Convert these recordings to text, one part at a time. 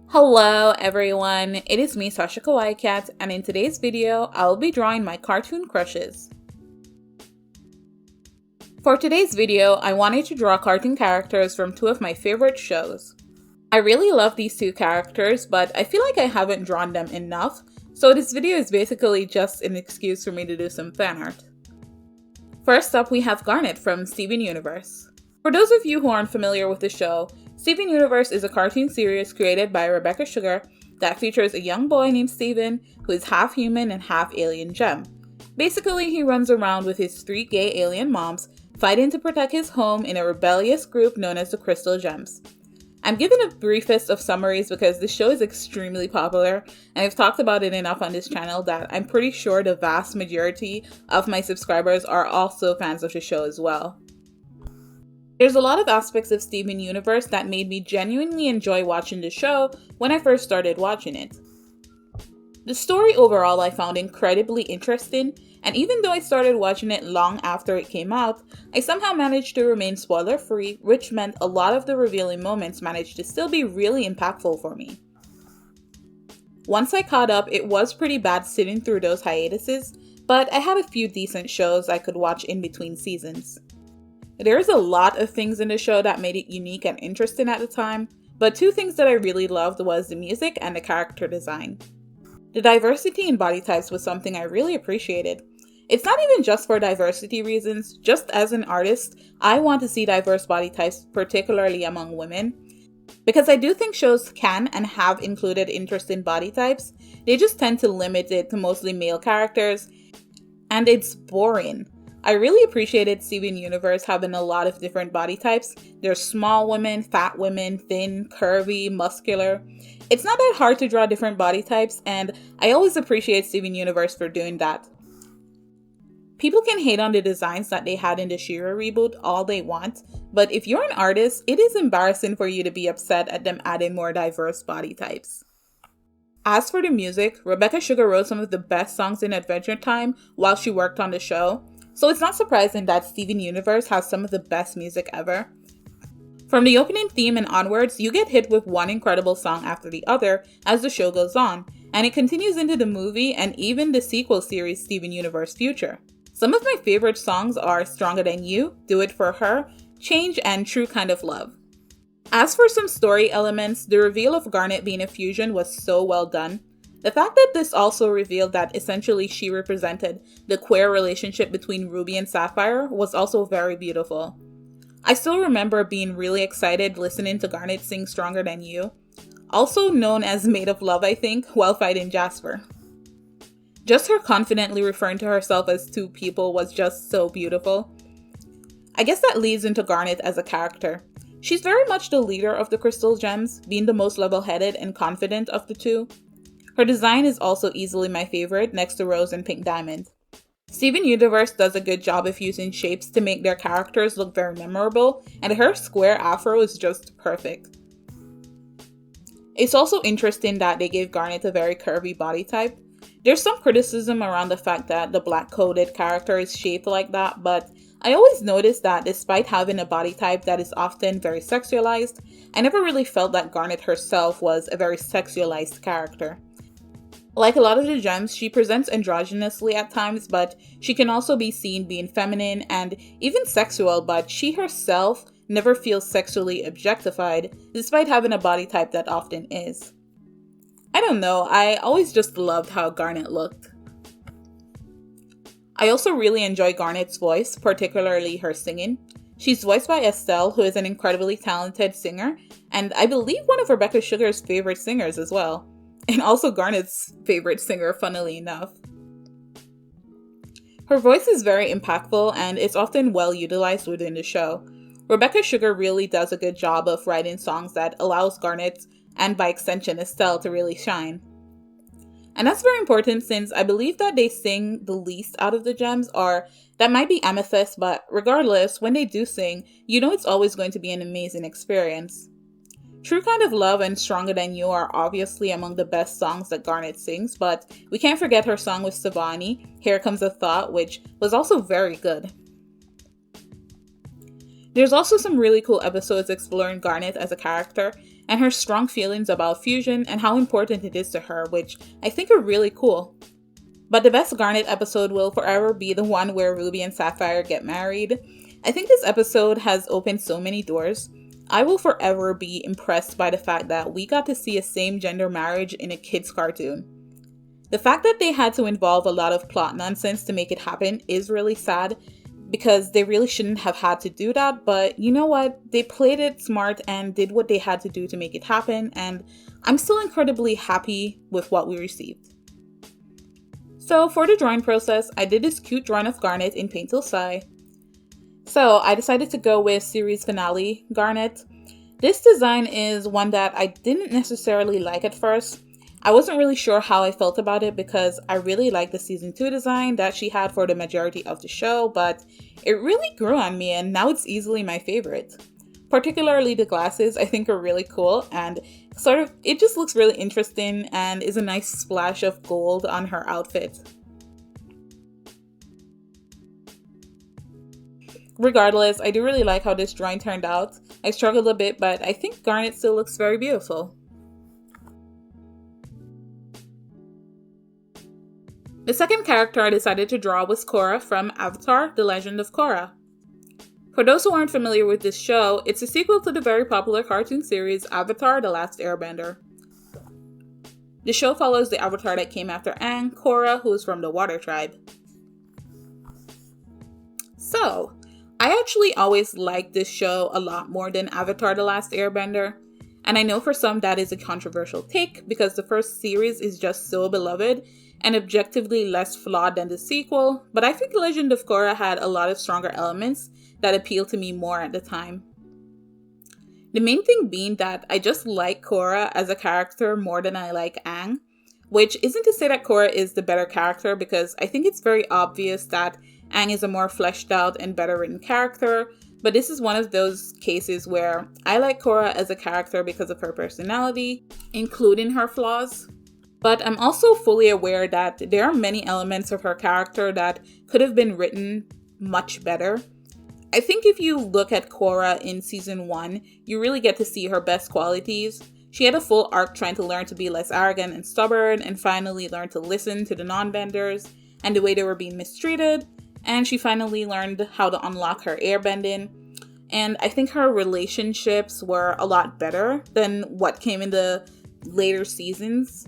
Hello everyone, it is me Sasha Kawaii Cat, and in today's video, I'll be drawing my cartoon crushes. For today's video, I wanted to draw cartoon characters from two of my favorite shows. I really love these two characters, but I feel like I haven't drawn them enough, so this video is basically just an excuse for me to do some fan art. First up, we have Garnet from Steven Universe. For those of you who aren't familiar with the show, Steven Universe is a cartoon series created by Rebecca Sugar that features a young boy named Steven who is half human and half alien gem. Basically, he runs around with his three gay alien moms, fighting to protect his home in a rebellious group known as the Crystal Gems. I'm giving a briefest of summaries because this show is extremely popular, and I've talked about it enough on this channel that I'm pretty sure the vast majority of my subscribers are also fans of the show as well. There's a lot of aspects of Steven Universe that made me genuinely enjoy watching the show when I first started watching it. The story overall I found incredibly interesting, and even though I started watching it long after it came out, I somehow managed to remain spoiler-free, which meant a lot of the revealing moments managed to still be really impactful for me. Once I caught up, it was pretty bad sitting through those hiatuses, but I had a few decent shows I could watch in between seasons. There's a lot of things in the show that made it unique and interesting at the time, but two things that I really loved was the music and the character design. The diversity in body types was something I really appreciated. It's not even just for diversity reasons, just as an artist, I want to see diverse body types, particularly among women. Because I do think shows can and have included interesting body types, they just tend to limit it to mostly male characters, and it's boring. I really appreciated Steven Universe having a lot of different body types. There's small women, fat women, thin, curvy, muscular. It's not that hard to draw different body types, and I always appreciate Steven Universe for doing that. People can hate on the designs that they had in the She-Ra reboot all they want, but if you're an artist, it is embarrassing for you to be upset at them adding more diverse body types. As for the music, Rebecca Sugar wrote some of the best songs in Adventure Time while she worked on the show, so it's not surprising that Steven Universe has some of the best music ever. From the opening theme and onwards, you get hit with one incredible song after the other as the show goes on, and it continues into the movie and even the sequel series Steven Universe Future. Some of my favorite songs are Stronger Than You, Do It For Her, Change, and True Kind of Love. As for some story elements, the reveal of Garnet being a fusion was so well done. The fact that this also revealed that essentially she represented the queer relationship between Ruby and Sapphire was also very beautiful. I still remember being really excited listening to Garnet sing Stronger Than You, also known as Made of Love I think, while fighting Jasper. Just her confidently referring to herself as two people was just so beautiful. I guess that leads into Garnet as a character. She's very much the leader of the Crystal Gems, being the most level-headed and confident of the two. Her design is also easily my favorite, next to Rose and Pink Diamond. Steven Universe does a good job of using shapes to make their characters look very memorable, and her square afro is just perfect. It's also interesting that they gave Garnet a very curvy body type. There's some criticism around the fact that the black-coded character is shaped like that, but I always noticed that despite having a body type that is often very sexualized, I never really felt that Garnet herself was a very sexualized character. Like a lot of the gems, she presents androgynously at times, but she can also be seen being feminine and even sexual, but she herself never feels sexually objectified, despite having a body type that often is. I don't know, I always just loved how Garnet looked. I also really enjoy Garnet's voice, particularly her singing. She's voiced by Estelle, who is an incredibly talented singer, and I believe one of Rebecca Sugar's favorite singers as well. And also Garnet's favorite singer, funnily enough. Her voice is very impactful and is often well utilized within the show. Rebecca Sugar really does a good job of writing songs that allows Garnet, and by extension Estelle, to really shine. And that's very important since I believe that they sing the least out of the gems, or that might be Amethyst, but regardless, when they do sing, you know it's always going to be an amazing experience. True Kind of Love and Stronger Than You are obviously among the best songs that Garnet sings, but we can't forget her song with Savani, Here Comes a Thought, which was also very good. There's also some really cool episodes exploring Garnet as a character, and her strong feelings about fusion and how important it is to her, which I think are really cool. But the best Garnet episode will forever be the one where Ruby and Sapphire get married. I think this episode has opened so many doors. I will forever be impressed by the fact that we got to see a same-gender marriage in a kids' cartoon. The fact that they had to involve a lot of plot nonsense to make it happen is really sad, because they really shouldn't have had to do that, but you know what? They played it smart and did what they had to do to make it happen, and I'm still incredibly happy with what we received. So for the drawing process, I did this cute drawing of Garnet in Paint Till Sigh. So I decided to go with series finale Garnet. This design is one that I didn't necessarily like at first. I wasn't really sure how I felt about it because I really liked the season 2 design that she had for the majority of the show, but it really grew on me and now it's easily my favorite. Particularly the glasses I think are really cool, and it just looks really interesting and is a nice splash of gold on her outfit. Regardless, I do really like how this drawing turned out. I struggled a bit, but I think Garnet still looks very beautiful. The second character I decided to draw was Cora from Avatar: The Legend of Korra. For those who aren't familiar with this show, it's a sequel to the very popular cartoon series Avatar: The Last Airbender. The show follows the avatar that came after Aang, Korra, who is from the Water Tribe. So, I actually always liked this show a lot more than Avatar: The Last Airbender. And I know for some that is a controversial take because the first series is just so beloved and objectively less flawed than the sequel, but I think Legend of Korra had a lot of stronger elements that appealed to me more at the time. The main thing being that I just like Korra as a character more than I like Aang, which isn't to say that Korra is the better character because I think it's very obvious that Aang is a more fleshed out and better written character, but this is one of those cases where I like Korra as a character because of her personality, including her flaws. But I'm also fully aware that there are many elements of her character that could have been written much better. I think if you look at Korra in season 1, you really get to see her best qualities. She had a full arc trying to learn to be less arrogant and stubborn and finally learn to listen to the non-benders and the way they were being mistreated. And she finally learned how to unlock her airbending. And I think her relationships were a lot better than what came in the later seasons.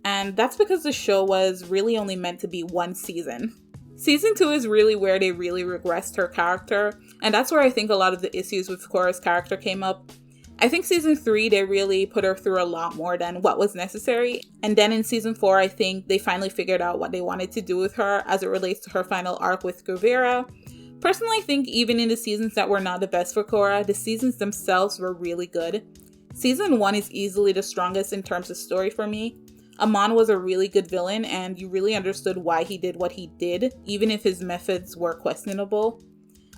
And that's because the show was really only meant to be one season. Season 2 is really where they really regressed her character, and that's where I think a lot of the issues with Korra's character came up. I think season 3, they really put her through a lot more than what was necessary, and then in season 4, I think they finally figured out what they wanted to do with her as it relates to her final arc with Kuvira. Personally, I think even in the seasons that were not the best for Korra, the seasons themselves were really good. Season 1 is easily the strongest in terms of story for me. Amon was a really good villain, and you really understood why he did what he did, even if his methods were questionable.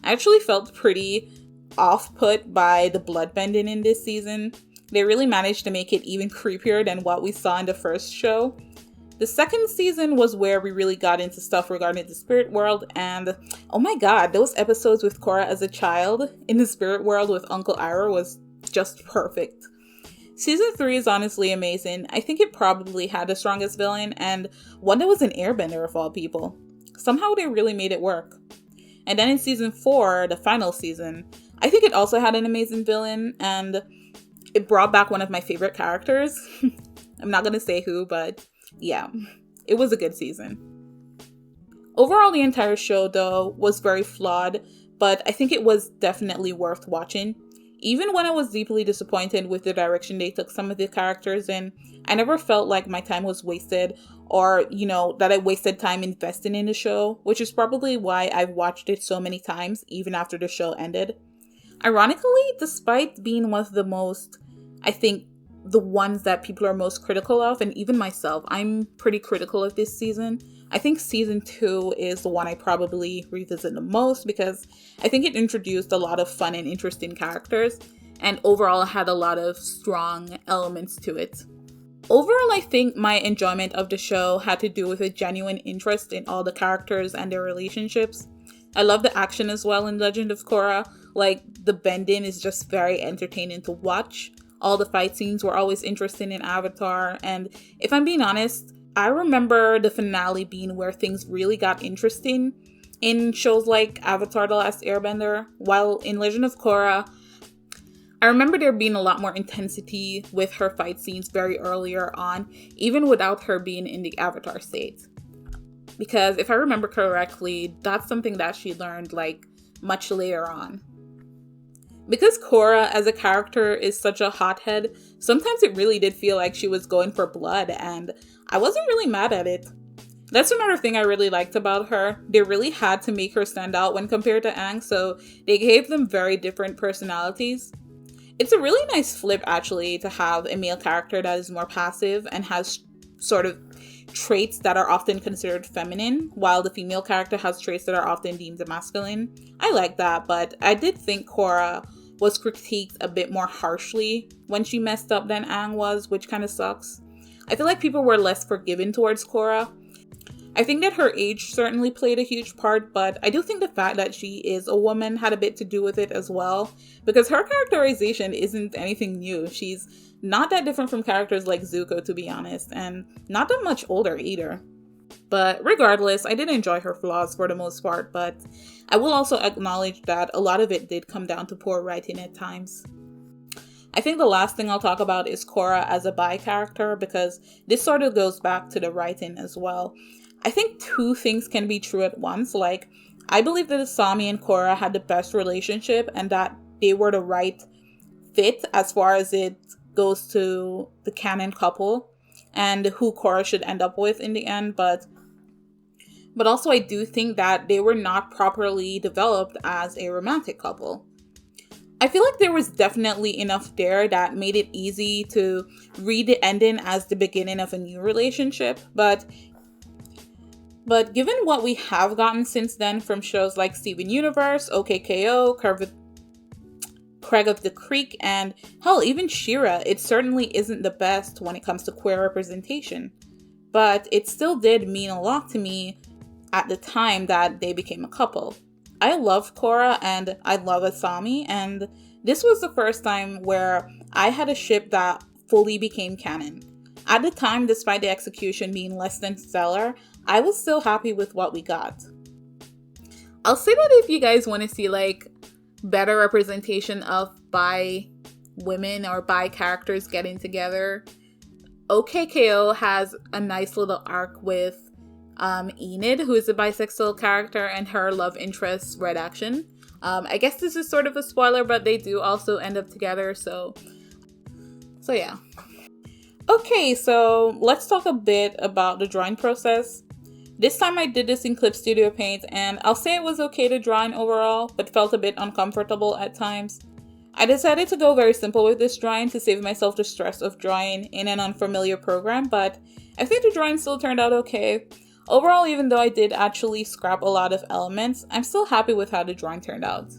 I actually felt pretty off-put by the bloodbending in this season. They really managed to make it even creepier than what we saw in the first show. The second season was where we really got into stuff regarding the spirit world, and oh my god, those episodes with Korra as a child in the spirit world with Uncle Iroh was just perfect. Season 3 is honestly amazing. I think it probably had the strongest villain, and one that was an airbender of all people. Somehow they really made it work. And then in season 4, the final season, I think it also had an amazing villain, and it brought back one of my favorite characters. I'm not gonna say who, but yeah, it was a good season. Overall, the entire show, though, was very flawed, but I think it was definitely worth watching. Even when I was deeply disappointed with the direction they took some of the characters in, I never felt like my time was wasted or, that I wasted time investing in the show, which is probably why I've watched it so many times, even after the show ended. Ironically, despite being one of the most, I think, the ones that people are most critical of, and even myself, I'm pretty critical of this season. I think season 2 is the one I probably revisit the most because I think it introduced a lot of fun and interesting characters and overall had a lot of strong elements to it. Overall, I think my enjoyment of the show had to do with a genuine interest in all the characters and their relationships. I love the action as well in Legend of Korra. Like, the bending is just very entertaining to watch. all the fight scenes were always interesting in Avatar. And if I'm being honest, I remember the finale being where things really got interesting in shows like Avatar: The Last Airbender, while in Legend of Korra, I remember there being a lot more intensity with her fight scenes very earlier on, even without her being in the Avatar state. Because if I remember correctly, that's something that she learned like much later on. Because Cora as a character is such a hothead, sometimes it really did feel like she was going for blood, and I wasn't really mad at it. That's another thing I really liked about her. They really had to make her stand out when compared to Aang, so they gave them very different personalities. It's a really nice flip, actually, to have a male character that is more passive and has sort of traits that are often considered feminine, while the female character has traits that are often deemed masculine. I like that, but I did think Cora was critiqued a bit more harshly when she messed up than Aang was, which kind of sucks. I feel like people were less forgiving towards Cora. I think that her age certainly played a huge part, but I do think the fact that she is a woman had a bit to do with it as well, because her characterization isn't anything new. She's not that different from characters like Zuko, to be honest, and not that much older either. But regardless, I did enjoy her flaws for the most part, but I will also acknowledge that a lot of it did come down to poor writing at times. I think the last thing I'll talk about is Korra as a bi character, because this sort of goes back to the writing as well. I think two things can be true at once. Like, I believe that Asami and Korra had the best relationship and that they were the right fit as far as it goes to the canon couple and who Korra should end up with in the end, but also I do think that they were not properly developed as a romantic couple. I feel like there was definitely enough there that made it easy to read the ending as the beginning of a new relationship, but given what we have gotten since then from shows like Steven Universe, OKKO, Craig of the Creek, and hell, even She-Ra, it certainly isn't the best when it comes to queer representation. But it still did mean a lot to me at the time that they became a couple. I love Korra and I love Asami, and this was the first time where I had a ship that fully became canon. At the time, despite the execution being less than stellar, I was still happy with what we got. I'll say that if you guys want to see like better representation of bi women or bi characters getting together, OKKO has a nice little arc with Enid, who is a bisexual character, and her love interest, Red Action. I guess this is sort of a spoiler, but they do also end up together, so yeah. Okay, so let's talk a bit about the drawing process. This time I did this in ClipStudio Paint, and I'll say it was okay to draw in overall, but felt a bit uncomfortable at times. I decided to go very simple with this drawing to save myself the stress of drawing in an unfamiliar program, but I think the drawing still turned out okay. Overall, even though I did actually scrap a lot of elements, I'm still happy with how the drawing turned out.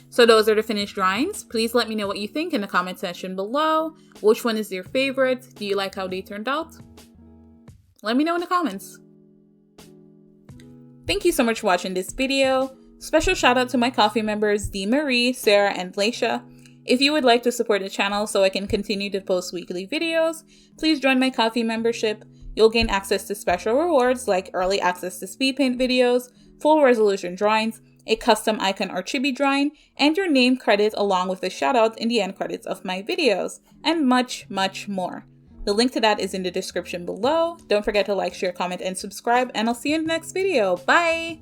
So those are the finished drawings. Please let me know what you think in the comment section below. Which one is your favorite? Do you like how they turned out? Let me know in the comments. Thank you so much for watching this video. Special shout out to my Ko-fi members Dee Marie, Sarah, and Laisha. If you would like to support the channel so I can continue to post weekly videos, please join my Ko-fi membership. You'll gain access to special rewards like early access to speed paint videos, full resolution drawings, a custom icon or chibi drawing, and your name credit along with a shout out in the end credits of my videos, and much, much more. The link to that is in the description below. Don't forget to like, share, comment, and subscribe, and I'll see you in the next video. Bye!